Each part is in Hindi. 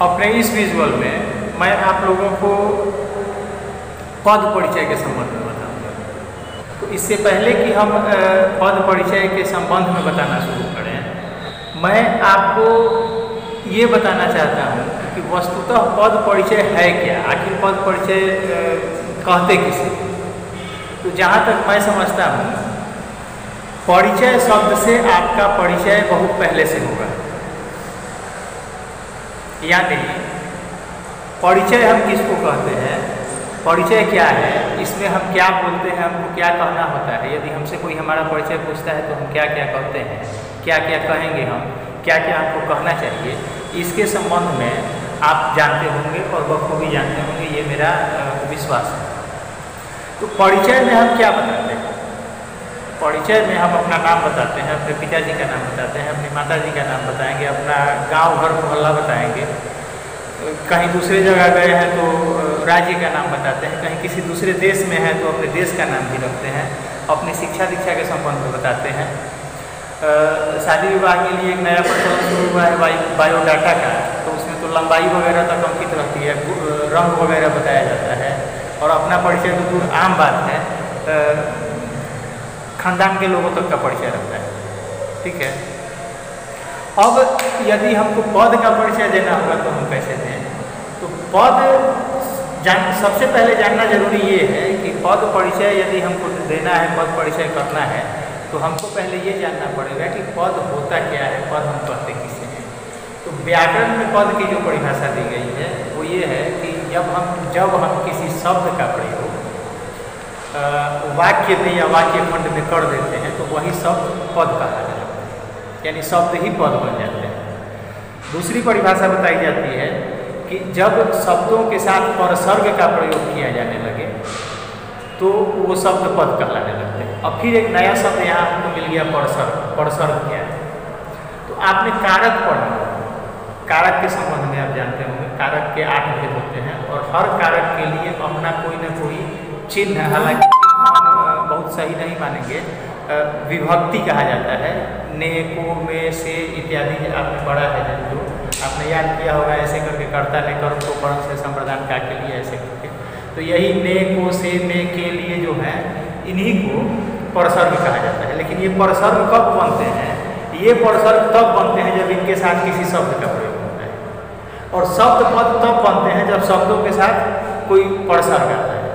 अपने इस विजुअल में मैं आप लोगों को पद परिचय के संबंध में बताऊंगा। तो इससे पहले कि हम पद परिचय के संबंध में बताना शुरू करें, मैं आपको ये बताना चाहता हूँ कि वस्तुतः पद परिचय है क्या, आखिर पद परिचय कहते किसे। तो जहाँ तक मैं समझता हूँ, परिचय शब्द से आपका परिचय बहुत पहले से होगा। यानी परिचय हम किसको कहते हैं, परिचय क्या है, इसमें हम क्या बोलते हैं, हमको क्या कहना होता है। यदि हमसे कोई हमारा परिचय पूछता है तो हम क्या क्या कहते हैं, क्या क्या कहेंगे, हम क्या क्या हमको कहना चाहिए, इसके संबंध में आप जानते होंगे और बखूबी जानते होंगे, ये मेरा विश्वास है। तो परिचय में हम क्या बताते हैं, परिचय में हम अपना नाम बताते हैं, अपने पिताजी का नाम बताते हैं, अपनी माताजी का नाम बताएंगे, अपना गांव घर मोहल्ला बताएंगे, कहीं दूसरे जगह गए हैं तो राज्य का नाम बताते हैं, कहीं किसी दूसरे देश में है तो अपने देश का नाम भी रखते हैं, अपनी शिक्षा दीक्षा के संबंध में बताते हैं। शादी विवाह के लिए एक नया प्रचलन शुरू हुआ है बायोडाटा का, तो उसमें तो लंबाई वगैरह तक अंकित रहती है, रंग वगैरह बताया जाता है। और अपना परिचय तो दूर आम बात है, खानदान के लोगों तक का परिचय रहता है। ठीक है, अब यदि हमको पद का परिचय देना होगा तो हम कैसे दें। तो पद सबसे पहले जानना जरूरी ये है कि पद परिचय यदि हमको देना है, पद परिचय करना है, तो हमको पहले ये जानना पड़ेगा कि पद होता क्या है, पद हम कहते किसे हैं। तो व्याकरण में पद की जो परिभाषा दी गई है वो ये है कि जब हम किसी शब्द का प्रयोग वाक्य में या वाक्य खंड में कर देते हैं तो वही शब्द पद कहा जाता है, यानी शब्द ही पद बन जाते हैं। दूसरी परिभाषा बताई जाती है कि जब शब्दों के साथ परसर्ग का प्रयोग किया जाने लगे तो वो शब्द पद कहलाने लगते हैं। अब फिर एक नया शब्द यहाँ हमको मिल गया, परसर्ग। परसर्ग क्या है? तो आपने कारक पढ़ा, कारक के संबंध में आप जानते होंगे, कारक के 8 भेद होते हैं और हर कारक के लिए अपना कोई न कोई चिन्ह, हालांकि बहुत सही नहीं मानेंगे, विभक्ति कहा जाता है। ने, को, में, से इत्यादि आपने पढ़ा है, जो आपने याद किया होगा, ऐसे करके कर्ता ने, कर्म को, कर्म से संप्रदान का के लिए, ऐसे करके। तो यही ने, को, से, में के लिए जो है, इन्हीं को परसर्ग कहा जाता है। लेकिन ये परसर्ग कब बनते हैं? ये परसर्ग तब बनते हैं जब इनके साथ किसी शब्द का प्रयोग होता है, और शब्द पद तब बनते हैं जब शब्दों के साथ कोई परसर्ग आता है।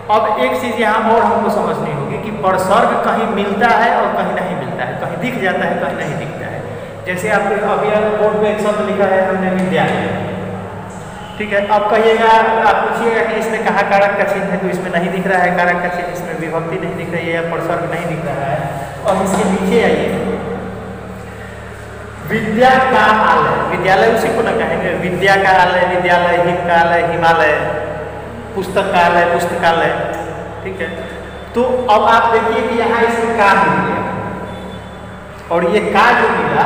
अब एक चीज़ यहाँ और हमको समझनी होगी कि परसर्ग कहीं मिलता है और कहीं नहीं मिलता है, कहीं दिख जाता है, कहीं नहीं दिखता है। जैसे आप अभी बोर्ड पे एक शब्द लिखा है हमने, विद्यालय। ठीक है, अब कहिएगा, आप पूछिएगा कि इसमें कहाँ कारक का चिन्ह है, तो इसमें नहीं दिख रहा है कारक का चिन्ह, इसमें विभक्ति नहीं दिख रही है या परसर्ग नहीं दिख रहा है। और इसके नीचे आइए, विद्या का आलय, विद्यालय उसी को न कहेंगे, विद्या का आलय, विद्यालय, हिम का आलय, हिमालय, पुस्तकालय, पुस्तकालय। ठीक है, तो अब आप देखिए कि यहाँ इसमें का मिल गया और ये का जो मिला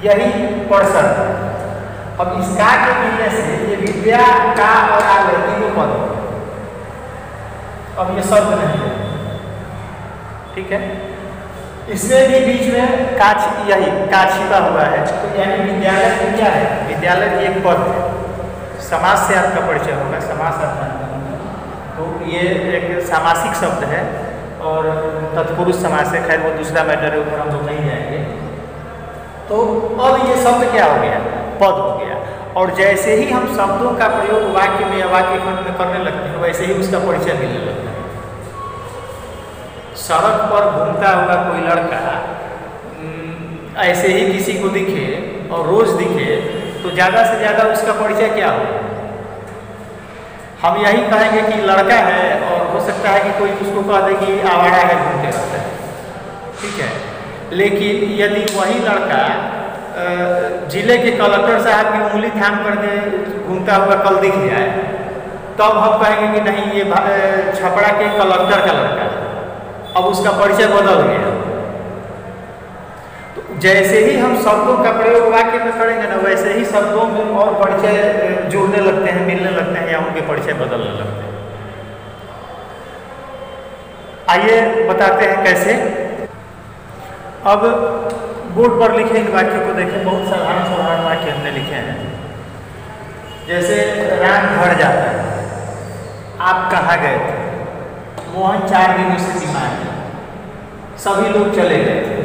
यही परसर्ग है। अब इस का के मिलने से ये विद्या, का और आलय तीनों पद हो गए। अब ये शब्द नहीं है। ठीक है, इसमें भी बीच में का, यही का छिपा हुआ है। तो यानी विद्यालय में क्या है? विद्यालय भी एक पद है। समास से आपका परिचय होगा, समास आप जानते होंगे। तो ये एक सामासिक शब्द है और तत्पुरुष समास है, खैर वो दूसरा मैटर है, ऊपर हम लोग नहीं जाएंगे। तो अब ये शब्द क्या हो गया? पद हो गया। और जैसे ही हम शब्दों का प्रयोग वाक्य में या वाक्य खंड में करने लगते हैं, वैसे ही उसका परिचय मिलने लगता है। सड़क पर घूमता हुआ कोई लड़का ऐसे ही किसी को दिखे और रोज दिखे तो ज़्यादा से ज़्यादा उसका परिचय क्या होगा? हम यही कहेंगे कि लड़का है, और हो सकता है कि कोई उसको कह दे कि आवारा है, घूमते रहता है। ठीक है, लेकिन यदि वही लड़का जिले के कलेक्टर साहब की उंगली थाम करके घूमता हुआ कल दिख जाए, तब हम कहेंगे कि नहीं, ये छपरा के कलेक्टर का लड़का है। अब उसका परिचय बदल गया। तो जैसे ही हम शब्दों का प्रयोग वाक्य में करेंगे ना, वैसे ही शब्दों में और परिचय जुड़ने लगते हैं, मिलने लगते हैं, या उनके परिचय बदलने लगते हैं। आइए बताते हैं कैसे। अब बोर्ड पर लिखे इन वाक्यों को देखें, बहुत साधारण वाक्य हमने लिखे हैं। जैसे राम घर जाता है, आप कहाँ गए थे? मोहन 4 दिनों से बीमार है, सभी लोग चले गए थे।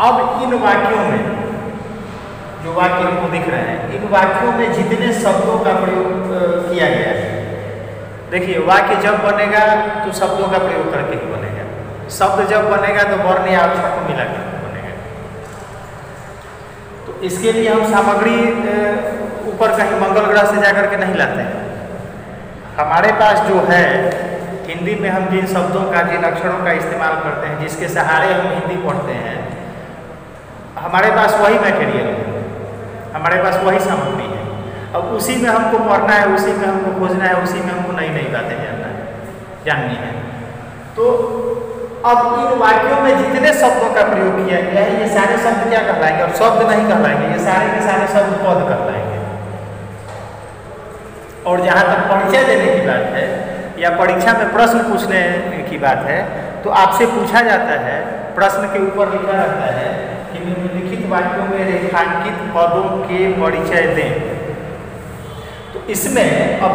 अब इन वाक्यों में, जो वाक्य हमको दिख रहे हैं, इन वाक्यों में जितने शब्दों का प्रयोग किया गया है, देखिए वाक्य जब बनेगा तो शब्दों का प्रयोग करके ही बनेगा, शब्द जब बनेगा तो वर्ण या अक्षर को मिला कर बनेगा। तो इसके लिए हम सामग्री ऊपर कहीं मंगल ग्रह से जाकर के नहीं लाते हैं। हमारे पास जो है हिंदी में, हम जिन शब्दों का, जिन अक्षरों का इस्तेमाल करते हैं, जिसके सहारे हम हिंदी पढ़ते हैं, हमारे पास वही मटेरियल है, हमारे पास वही सामग्री है। अब उसी में हमको पढ़ना है, उसी में हमको खोजना है, उसी में हमको नई नई बातें जाननी है। तो अब इन वाक्यों में जितने शब्दों का प्रयोग किया गया है, ये सारे शब्द क्या कहलाएंगे? और शब्द नहीं कहलाएंगे, ये सारे के सारे शब्द पद कहलाएंगे। और जहाँ तक परिचय देने की बात है या परीक्षा में प्रश्न पूछने की बात है, तो आपसे पूछा जाता है, प्रश्न के ऊपर लिखा रहता है कि निम्नलिखित वाक्यों में रेखांकित पदों के परिचय दें। तो इसमें अब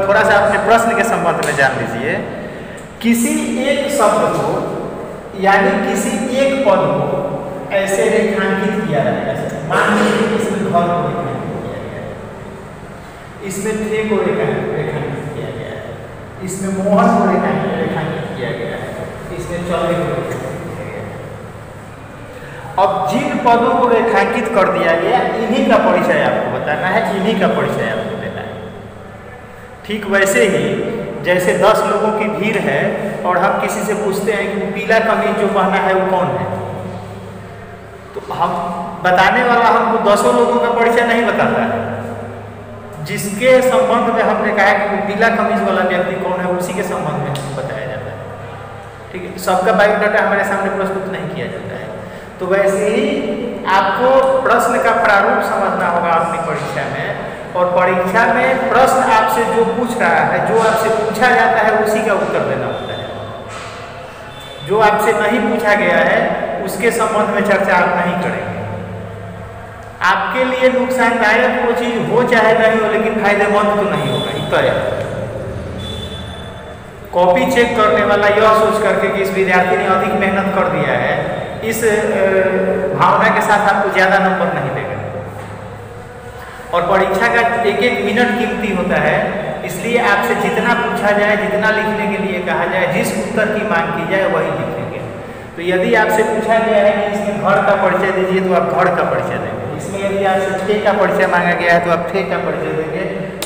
थोड़ा सा अपने प्रश्न के संबंध में जान लीजिए। किसी एक शब्द को यानी किसी एक पद को ऐसे रेखांकित किया जाएगा। मान लीजिए इसमें घर को रेखांकित किया गया है, इसमें थे को रेखांकित किया गया है, इसमें मोहन को रेखांकित किया गया है, इसमें चौधरी को रेखांकित किया गया है। अब जिन पदों को रेखांकित कर दिया गया, इन्हीं का परिचय आपको बताना है, इन्हीं का परिचय आपको देना है। ठीक वैसे ही जैसे 10 लोगों की भीड़ है और हम किसी से पूछते हैं कि पीला कमीज जो पहना है वो कौन है, तो हम बताने वाला हमको 10 लोगों का परिचय नहीं बताता है। जिसके संबंध में हमने कहा कि पीला कमीज वाला व्यक्ति कौन है, उसी के संबंध में बताया जाता है। ठीक है, सबका बायोडाटा हमारे सामने प्रस्तुत नहीं किया जाता है। तो वैसे ही आपको प्रश्न का प्रारूप समझना होगा अपनी परीक्षा में, और परीक्षा में प्रश्न आपसे जो पूछ रहा है, जो आपसे पूछा जाता है, उसी का उत्तर देना होता है। जो आपसे नहीं पूछा गया है उसके संबंध में चर्चा आप नहीं करेंगे। आपके लिए नुकसानदायक वो चीज हो चाहे नहीं हो, लेकिन फायदेमंद तो नहीं होगा, तय है। कॉपी चेक करने वाला यह सोच करके कि इस विद्यार्थी ने अधिक मेहनत कर दिया है, इस भावना के साथ आपको ज्यादा नंबर नहीं देगा। और परीक्षा का एक एक मिनट कीमती होता है, इसलिए आपसे जितना पूछा जाए, जितना लिखने के लिए कहा जाए, जिस उत्तर की मांग की जाए वही लिखेंगे। तो यदि आपसे पूछा गया है कि इसमें घर का परिचय दीजिए, तो आप घर का परिचय देंगे। इसमें यदि आपसे ठे का परिचय मांगा गया है तो आप ठे का परिचय देंगे।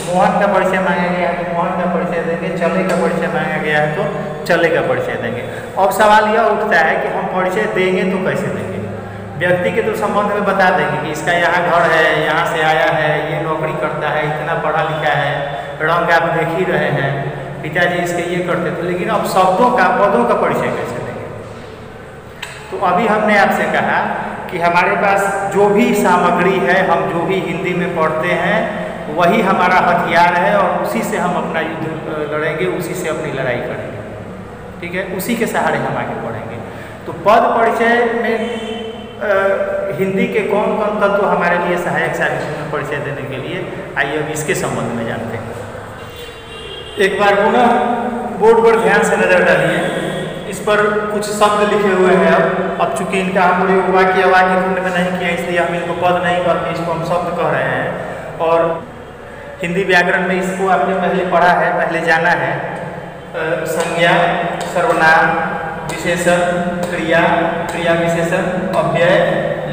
मोहन का परिचय मांगा गया है तो मोहन का परिचय देंगे। चले का परिचय मांगा गया है तो चले का परिचय देंगे। अब सवाल यह उठता है कि हम परिचय देंगे तो कैसे देंगे? व्यक्ति के तो संबंध में बता देंगे कि इसका यहाँ घर है, यहाँ से आया है, ये नौकरी करता है, इतना पढ़ा लिखा है, रंग आप देख ही रहे हैं, पिताजी इसके ये करते थे। लेकिन अब शब्दों का, पदों का परिचय कैसे देंगे? तो अभी हमने आपसे कहा कि हमारे पास जो भी सामग्री है, हम जो भी हिंदी में पढ़ते हैं, वही हमारा हथियार है, और उसी से हम अपना युद्ध लड़ेंगे, उसी से अपनी लड़ाई करेंगे। ठीक है, उसी के सहारे हम आगे बढ़ेंगे। तो पद परिचय में हिंदी के कौन कौन तत्व हमारे लिए सहायक साबित होंगे परिचय देने के लिए, आइए अब इसके संबंध में जानते हैं। एक बार पुनः बोर्ड पर ध्यान से नजर डालिए। इस पर कुछ शब्द लिखे हुए हैं। अब चूंकि इनका हम प्रयोग वाक्य खंड में नहीं किया, इसलिए हम इनको पद नहीं करके इसको हम शब्द कह रहे हैं। और हिंदी व्याकरण में इसको आपने पहले पढ़ा है, पहले जाना है। संज्ञा, सर्वनाम, विशेषण, क्रिया, क्रिया विशेषण, अव्यय,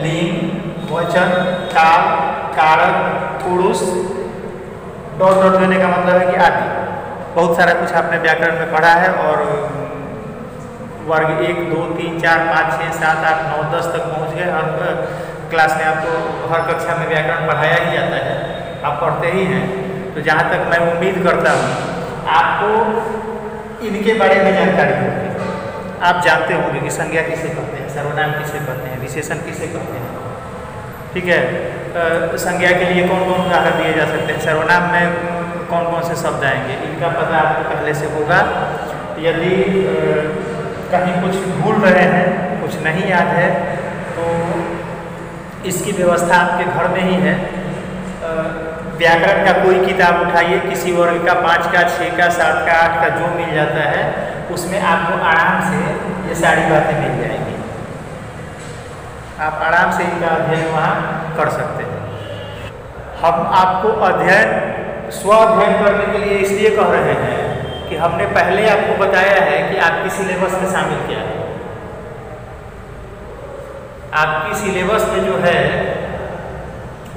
लिंग, वचन, काल, कारक, पुरुष, डॉट डॉट देने का मतलब है कि आदि। बहुत सारा कुछ आपने व्याकरण में पढ़ा है, और वर्ग 1, 2, 3, 4, 5, 6, 7, 8, 9, 10 तक पहुंच गए। हर क्लास में आपको, हर कक्षा में व्याकरण पढ़ाया ही जाता है, आप पढ़ते ही हैं। तो जहाँ तक मैं उम्मीद करता हूँ आपको इनके बारे में जानकारी होगी। आप जानते होंगे कि संज्ञा किसे कहते हैं, सर्वनाम किसे कहते हैं, विशेषण किसे कहते हैं। ठीक है, संज्ञा के लिए कौन कौन उदाहरण दिए जा सकते हैं, सर्वनाम में कौन कौन से शब्द आएंगे, इनका पता आपको पहले से होगा। यदि कहीं कुछ भूल रहे हैं, कुछ नहीं याद है, तो इसकी व्यवस्था आपके घर में ही है। व्याकरण का कोई किताब उठाइए, किसी वर्ग का 5 का 6 का 7 का 8 का जो मिल जाता है, उसमें आपको आराम से ये सारी बातें मिल जाएंगी। आप आराम से इनका अध्ययन वहाँ कर सकते हैं। हम आपको स्व अध्ययन करने के लिए इसलिए कह रहे हैं कि हमने पहले आपको बताया है कि आपकी सिलेबस में शामिल क्या है। आपकी सिलेबस में जो है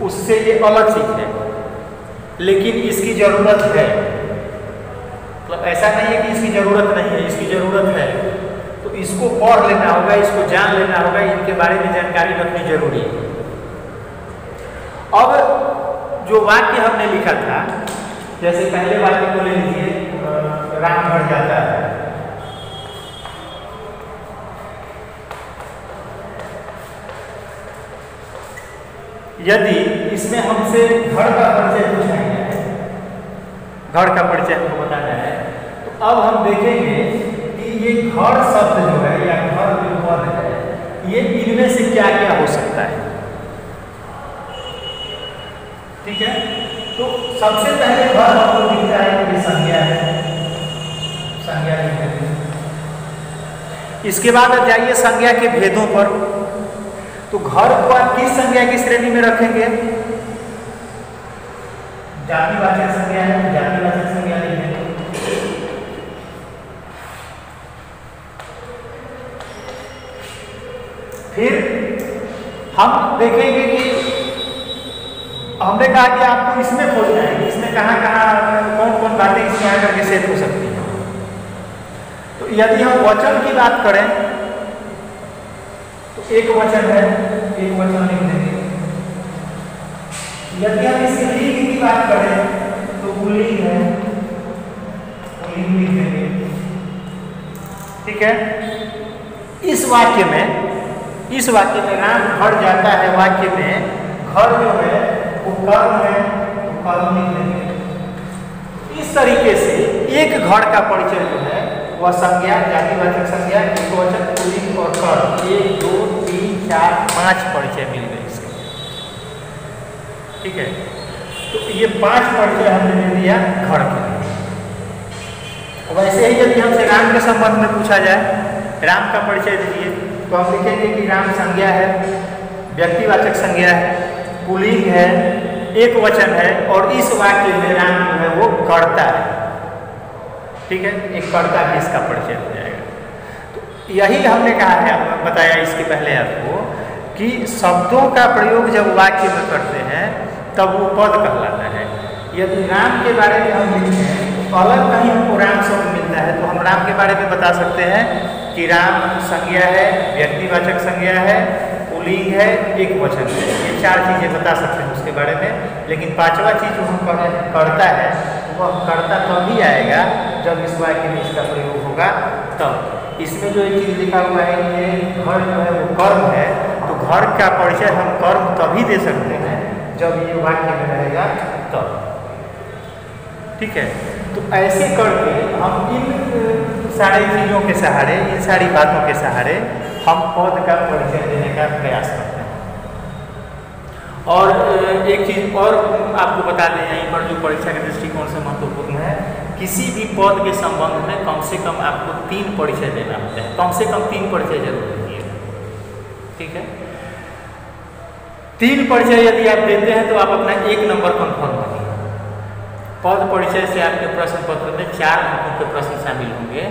उससे ये अलग चीज है, लेकिन इसकी ज़रूरत है। मतलब ऐसा नहीं है कि इसकी ज़रूरत नहीं है, इसकी ज़रूरत है। तो इसको पढ़ लेना होगा, इसको जान लेना होगा, इनके बारे में जानकारी रखनी जरूरी है। अब जो वाक्य हमने लिखा था, जैसे पहले वाक्य को ले लीजिए, राम बढ़ जाता है। यदि इसमें हमसे घर का परिचय पूछा गया है, घर का परिचय हमको बताना है, तो अब हम देखेंगे कि ये घर शब्द जो है या घर जो पद है, ये इनमें से क्या क्या हो सकता है। ठीक है, तो सबसे पहले घर हमको दिखता है कि संज्ञा है, संज्ञा लिखेंगे। इसके बाद जाइए संज्ञा के भेदों पर। तो घर को आप किस संज्ञा की श्रेणी में रखेंगे? जातिवाचक संज्ञा है, जातिवाचक संज्ञा लिखेंगे। फिर हम देखेंगे कि हमने कहा कि आपको इसमें खोजना है कि इसमें कहाँ कहाँ कौन कौन बातें इसमें आकर के सेट हो सकती हैं। तो यदि हम वचन की बात करें तो एक वचन है, एक वचन लिख देंगे। यदि हम इसके लिंग की बात करें तो पुल्लिंग है, पुल्लिंग लिख देंगे। ठीक है, इस वाक्य में राम घर जाता है वाक्य में घर जो है वो कर्म है, तो कर्म लिख देंगे। इस तरीके से एक घर का परिचय जो है वह संज्ञा, जातिवाचक संज्ञा, एकवचन, पुल्लिंग और कर्म, 1 2 3 4 5 परिचय मिल गए इसके। ठीक है, तो ये 5 परिचय हमने दे दिया घर के लिए। वैसे ही यदि हमसे राम के संबंध में पूछा जाए, राम का परिचय दीजिए, तो हम लिखेंगे कि राम संज्ञा है, व्यक्तिवाचक संज्ञा है, पुल्लिंग है, एक वचन है, और इस वाक्य में राम जो है वो कर्ता है। ठीक है, एक कर्ता भी इसका परिचय हो जाएगा। तो यही हमने कहा है, बताया इसके पहले आपको, कि शब्दों का प्रयोग जब वाक्य में करते हैं तब वो पद कहलाता है। यदि राम के बारे में हम लिखते हैं तो अलग कहीं हमको राम शब्द मिलता है, तो हम राम के बारे में बता सकते हैं कि राम संज्ञा है, व्यक्तिवाचक संज्ञा है, पुल्लिंग है, एक वचन है। ये 4 चीज़ें बता सकते हैं उसके बारे में। लेकिन 5वां चीज़ जो हम करता है वह कर्ता तभी आएगा जब इस वाक्य में इसका प्रयोग होगा तब। इसमें जो एक चीज़ लिखा हुआ है कि ये घर जो है वो कर्म है, तो घर का परिचय हम कर्म तभी दे सकते हैं जब ये वाक्य में रहेगा तब। ठीक है, तो ऐसे करके हम इन सारी चीज़ों के सहारे, इन सारी बातों के सहारे हम पद का परिचय देने का प्रयास करते हैं। और एक चीज़ और आपको बता दें यहीं पर, जो परीक्षा के दृष्टिकोण से महत्वपूर्ण है, किसी भी पद के संबंध में कम से कम आपको 3 परिचय देना होता है। कम से कम 3 परिचय जरूर दीजिए। ठीक है, 3 परिचय यदि आप देते हैं तो आप अपना 1 नंबर कन्फर्म करिए। पद परिचय से आपके प्रश्न पत्र में 4 अंकों के प्रश्न शामिल होंगे,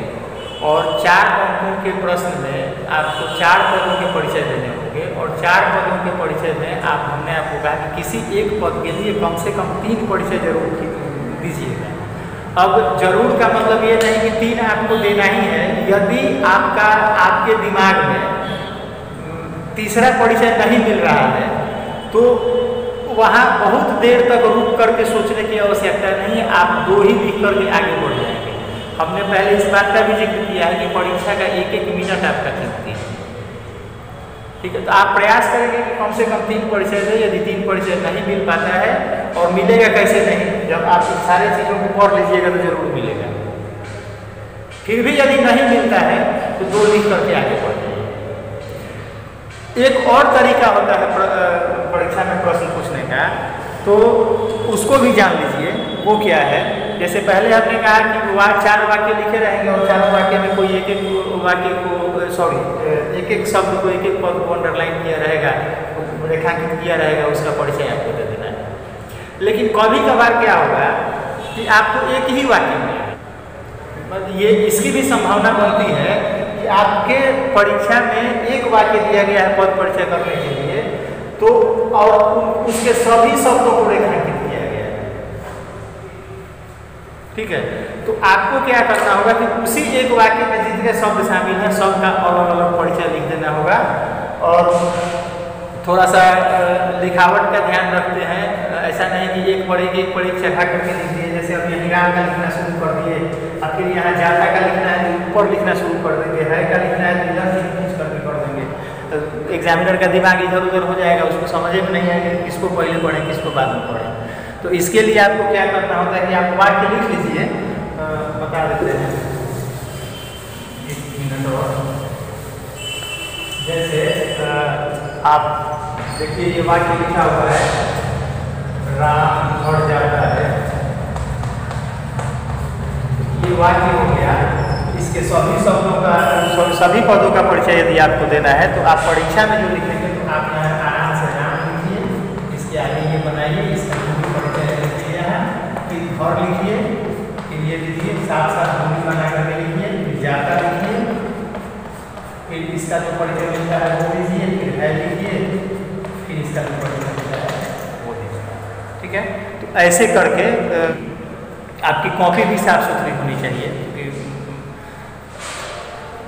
और 4 अंकों के प्रश्न में आपको 4 पदों के परिचय देने होंगे, और 4 पदों के परिचय में हमने आपको कहा कि किसी एक पद के लिए कम से कम 3 परिचय जरूर दीजिएगा। अब जरूर का मतलब ये नहीं कि 3 आपको देना ही है। यदि आपके दिमाग में तीसरा परिचय नहीं मिल रहा है तो वहाँ बहुत देर तक रुक करके सोचने की आवश्यकता नहीं है, आप 2 ही लिख करके आगे बढ़ जाएंगे। हमने पहले इस बात का भी जिक्र किया है कि परीक्षा का 1-1 मिनट आपका कीमती है। ठीक है, तो आप प्रयास करेंगे कि कम से कम 3 परिचय दें। यदि 3 परिचय नहीं मिल पाता है, और मिलेगा कैसे नहीं, जब आप इन सारी चीज़ों को पढ़ लीजिएगा तो जरूर मिलेगा। फिर भी यदि नहीं मिलता है तो 2 लिख करके आगे बढ़ जाइए। एक और तरीका होता है परीक्षा में प्रश्न पूछने का, तो उसको भी जान लीजिए वो क्या है। जैसे पहले आपने कहा कि 4 वाक्य लिखे रहेंगे और चारों वाक्य में कोई एक वाक्य को एक शब्द को एक पद को अंडरलाइन किया रहेगा, रेखांकित किया रहेगा, उसका परिचय आपको दे देना है। लेकिन कभी कभार क्या होगा कि आपको एक ही वाक्य में, ये इसकी भी संभावना बनती है कि आपके परीक्षा में एक वाक्य दिया गया है पद परिचय करने के लिए, तो और उसके सभी शब्दों को रेखांकित किया गया है। ठीक है, तो आपको क्या करना होगा कि उसी एक वाक्य में जितने शब्द शामिल हैं सब का अलग अलग परिचय लिख देना होगा। और थोड़ा सा लिखावट का ध्यान रखते हैं, ऐसा नहीं कि एक पढ़ी चढ़ा करके लिख दिए। जैसे अब यहाँ गाँव का लिखना शुरू कर दिए, अब फिर यहाँ जाता का लिखना है तो ऊपर लिखना शुरू कर देंगे, है का लिखना है तो इधर से खींच करके कर देंगे, तो एग्जामिनर का दिमाग इधर उधर हो जाएगा, उसको समझ में नहीं आएगा किसको पहले पढ़े किसको बाद में पढ़े। तो इसके लिए आपको क्या करना होता है कि आप वाक्य लिख लीजिए, बता देते हैं 1 मिनट और। जैसे आप देखिए ये वाक्य लिखा हुआ है, राम घर जाता है, ये वाक्य हो गया। इसके सभी शब्दों का सभी पदों का परिचय यदि आपको देना है तो आप परीक्षा में जो लिखेंगे तो आप यहाँ आराम से राम लिखिए, इसके आगे ये बनाइए, इसका भी परिचय लिखिए, यहाँ फिर घर लिखिए, फिर ये लिखिए, साथ साथ दूरी बना करके लिखिए, फिर जाता लिखिए, फिर इसका जो परिचय मिलता है वो लीजिए, फिर है लिखिए, फिर इसका जो परिचय मिलता है वो लीजिए। ठीक है, तो ऐसे करके आपकी कॉपी भी साफ सुथरी होनी चाहिए, क्योंकि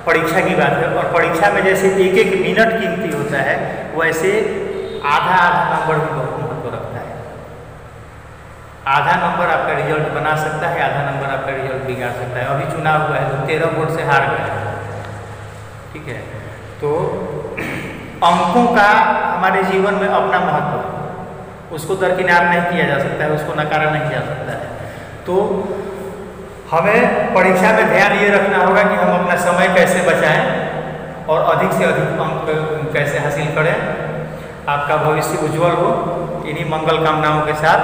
परीक्षा की बात है। और परीक्षा में जैसे एक मिनट कीमती होता है, वैसे आधा नंबर भी बहुत महत्व रखता है। आधा नंबर आपका रिजल्ट बना सकता है, आधा नंबर आपका रिजल्ट बिगाड़ सकता है। अभी चुनाव हुआ है तो 13 वोट से हार गए। ठीक है, तो अंकों का हमारे जीवन में अपना महत्व है, उसको दरकिनार नहीं किया जा सकता है, उसको नकारा नहीं जा सकता है। तो हमें परीक्षा में ध्यान ये रखना होगा कि हम अपना समय कैसे बचाएं और अधिक से अधिक अंक कैसे हासिल करें। आपका भविष्य उज्जवल हो। इन्हीं मंगल कामनाओं के साथ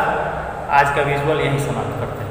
आज का विजुअल यहीं समाप्त करते हैं।